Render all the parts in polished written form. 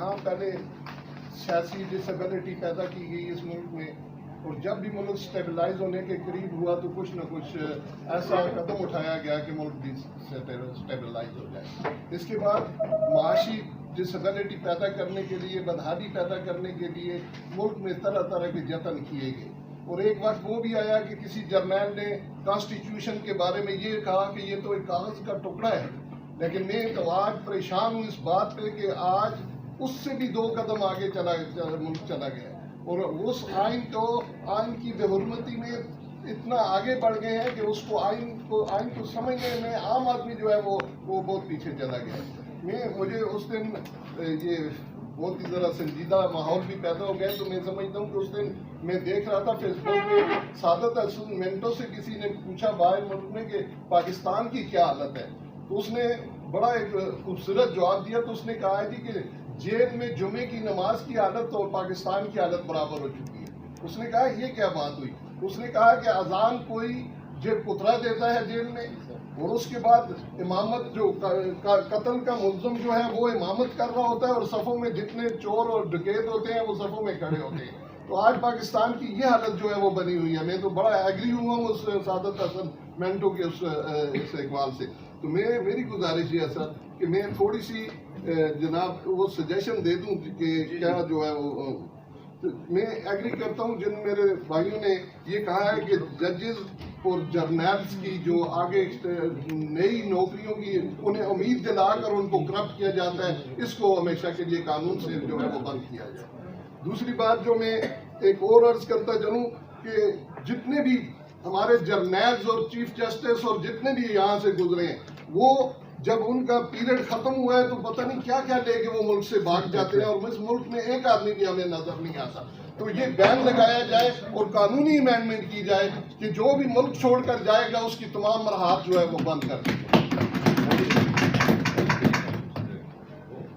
یہاں پہلے سیاسی ڈسیبلٹی پیدا کی گئی اس ملک میں، اور جب بھی ملک سٹیبلائز ہونے کے قریب ہوا تو کچھ نہ کچھ ایسا قدم اٹھایا گیا کہ ملک بھی سٹیبلائز ہو جائے۔ اس کے بعد معاشی ڈسیبلٹی پیدا کرنے کے لیے، بدحالی پیدا کرنے کے لیے ملک میں طرح طرح کے جتن کیے گئے، اور ایک وقت وہ بھی آیا کہ کسی جرنیل نے کانسٹیٹیوشن کے بارے میں یہ کہا کہ یہ تو ایک کاغذ کا ٹکڑا ہے، لیکن میں تو آج پریشان ہوں اس بات پہ کہ آج اس سے بھی 2 قدم آگے ملک چلا گیا، اور اس آئین کی بے حرمتی میں اتنا آگے بڑھ گئے ہیں کہ اس کو آئین کو سمجھنے میں عام آدمی جو ہے وہ بہت پیچھے چلا گیا۔ مجھے اس دن یہ بہت ہی ذرا سنجیدہ ماحول بھی پیدا ہو گیا، تو میں سمجھتا ہوں کہ اس دن میں دیکھ رہا تھا فیس بک پہ سعادت حسن منٹو سے کسی نے پوچھا باہر ملک میں کہ پاکستان کی کیا حالت ہے، تو اس نے بڑا ایک خوبصورت جواب دیا۔ تو اس نے کہا ہے جی کہ جیل میں جمعے کی نماز کی حالت اور پاکستان کی حالت برابر ہو چکی ہے۔ اس نے کہا یہ کیا بات ہوئی؟ اس نے کہا کہ اذان کوئی پترا دیتا ہے جیل میں، اور اس کے بعد امامت جو قتل کا ملزم جو ہے وہ امامت کر رہا ہوتا ہے، اور صفوں میں جتنے چور اور ڈکیت ہوتے ہیں وہ صفوں میں کھڑے ہوتے ہیں۔ تو آج پاکستان کی یہ حالت جو ہے وہ بنی ہوئی ہے۔ میں تو بڑا ایگری ہوا ہوں اس سعادت حسن منٹو کے اس اقوال سے۔ تو میری گزارش یہ ہے سر کہ میں تھوڑی سی جناب وہ سجیشن دے دوں کہ کیا جو ہے وہ میں ایگری کرتا ہوں جن میرے بھائیوں نے یہ کہا ہے کہ ججز اور جرنیلز کی جو آگے نئی نوکریوں کی انہیں امید دلا کر ان کو کرپٹ کیا جاتا ہے، اس کو ہمیشہ کے لیے قانون سے جو ہے وہ بند کیا جائے۔ دوسری بات جو میں ایک اور عرض کرتا چلوں کہ جتنے بھی ہمارے جرنیلز اور چیف جسٹس اور جتنے بھی یہاں سے گزرے ہیں، وہ جب ان کا پیریڈ ختم ہوا ہے تو پتہ نہیں کیا کیا لے کے وہ ملک سے بھاگ جاتے ہیں، اور اس ملک میں ایک آدمی بھی ہمیں نظر نہیں آتا۔ تو یہ بین لگایا جائے اور قانونی امینڈمنٹ کی جائے کہ جو بھی ملک چھوڑ کر جائے گا اس کی تمام مراحت جو ہے وہ بند کر دی جائے۔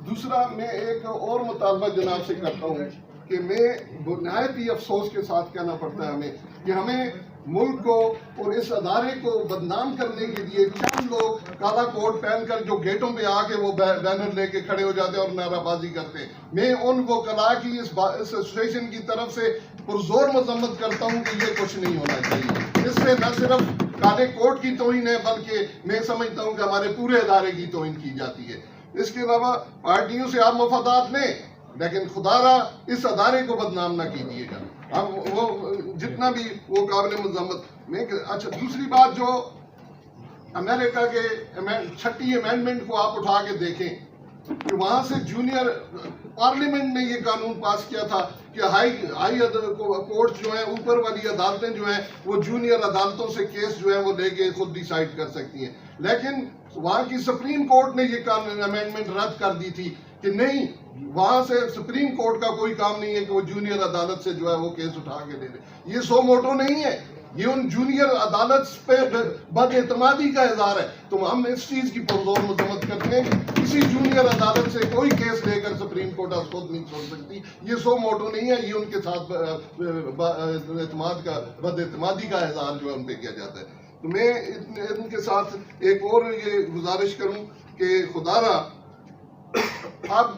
دوسرا میں ایک اور مطالبہ جناب سے کرتا ہوں کہ میں نہایت ہی افسوس کے ساتھ کہنا پڑتا ہے ہمیں کہ ہمیں ملک کو اور اس ادارے کو بدنام کرنے کے لیے چند لوگ کالا کوٹ پہن کر جو گیٹوں پہ آ کے وہ بینر لے کے کھڑے ہو جاتے ہیں اور نعرہ بازی کرتے ہیں۔ میں ان وکلاء کی اس ایسوسیشن کی طرف سے پرزور مذمت کرتا ہوں کہ یہ کچھ نہیں ہونا چاہیے۔ اس سے نہ صرف کالے کوٹ کی توہین ہے بلکہ میں سمجھتا ہوں کہ ہمارے پورے ادارے کی توہین کی جاتی ہے۔ اس کے علاوہ پارٹیوں سے آپ مفادات لیں لیکن خدا را اس ادارے کو بدنام نہ کیجیے گا۔ ہم وہ جتنا بھی وہ قابل مذمت میں اچھا دوسری بات جو امریکہ کے 6ٹی امینڈمنٹ کو آپ اٹھا کے دیکھیں کہ وہاں سے جونیئر پارلیمنٹ نے یہ قانون پاس کیا تھا کہ ہائی کورٹ جو ہیں اوپر والی عدالتیں جو ہیں وہ جونیئر عدالتوں سے کیس جو ہے وہ لے کے خود ڈیسائیڈ کر سکتی ہیں، لیکن وہاں کی سپریم کورٹ نے یہ قانون امینڈمنٹ رد کر دی تھی کہ نہیں، وہاں سے سپریم کورٹ کا کوئی کام نہیں ہے کہ وہ جونیئر عدالت سے جو ہے وہ کیس اٹھا کے دے دے۔ یہ سو موٹو نہیں ہے، یہ ان جونیئر عدالت پہ بد اعتمادی کا اظہار ہے۔ تو ہم اس چیز کی پرزور مذمت کرتے ہیں کہ کسی جونیئر عدالت سے کوئی کیس لے کر سپریم کورٹ خود نہیں چھوڑ سکتی۔ یہ سو موٹو نہیں ہے، یہ ان کے ساتھ بد اعتمادی کا اظہار جو ہے ان پہ کیا جاتا ہے۔ تو میں ان کے ساتھ ایک اور یہ گزارش کروں کہ خدا را اب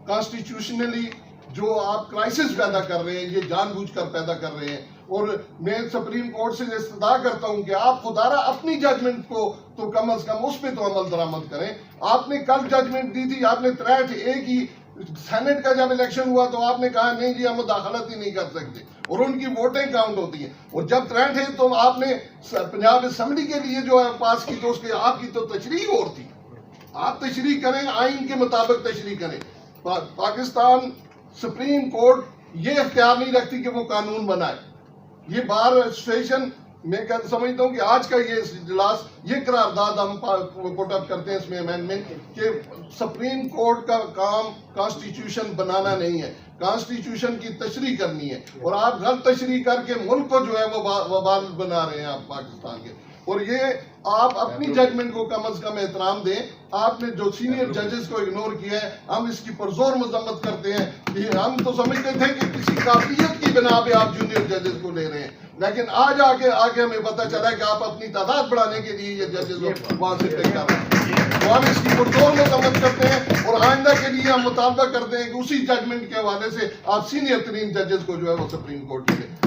کانسٹیٹیوشنلی جو آپ کرائسس پیدا کر رہے ہیں یہ جان بوجھ کر پیدا کر رہے ہیں، اور میں سپریم کورٹ سے استدعا کرتا ہوں کہ آپ خدا را اپنی ججمنٹ کو تو کم از کم اس پہ تو عمل درآمد کریں۔ آپ نے کل ججمنٹ دی تھی، آپ نے 63A کی سینٹ کا جب الیکشن ہوا تو آپ نے کہا نہیں جی ہم مداخلت ہی نہیں کر سکتے، اور ان کی ووٹیں کاؤنٹ ہوتی ہیں، اور جب 63 تو آپ نے پنجاب اسمبلی کے لیے جو ہے پاس کی تو اس کے آپ کی تو تشریح اور تھی۔ آپ تشریح کریں، آئین کے مطابق تشریح کریں۔ پاکستان سپریم کورٹ یہ اختیار نہیں رکھتی کہ وہ قانون بنائے۔ یہ بار ایسوسیشن میں سمجھتا ہوں کہ آج کا یہ اجلاس یہ قرارداد ہم پٹ اپ کرتے ہیں اس میں امینڈمنٹ کہ سپریم کورٹ کا کام کانسٹیٹیوشن بنانا نہیں ہے، کانسٹیٹیوشن کی تشریح کرنی ہے، اور آپ غلط تشریح کر کے ملک کو جو ہے وہ وبال بنا رہے ہیں آپ پاکستان کے۔ اور یہ آپ اپنی ججمنٹ کو کم از کم احترام دیں۔ آپ نے جو سینئر ججز کو اگنور کیا ہے، ہم اس کی پرزور مذمت کرتے ہیں کہ ہم تو سمجھتے تھے کہ کسی قابلیت کی بنا پہ آپ جونیئر ججز کو لے رہے ہیں، لیکن آج آگے ہمیں پتہ چلا کہ آپ اپنی تعداد بڑھانے کے لیے یہ ججز وہاں سے پک کر رہے ہیں۔ تو ہم اس کی پرزور مذمت کرتے ہیں اور آئندہ کے لیے ہم مطالبہ کرتے ہیں کہ اسی ججمنٹ کے حوالے سے آپ سینئر ترین ججز کو جو ہے وہ سپریم کورٹ میں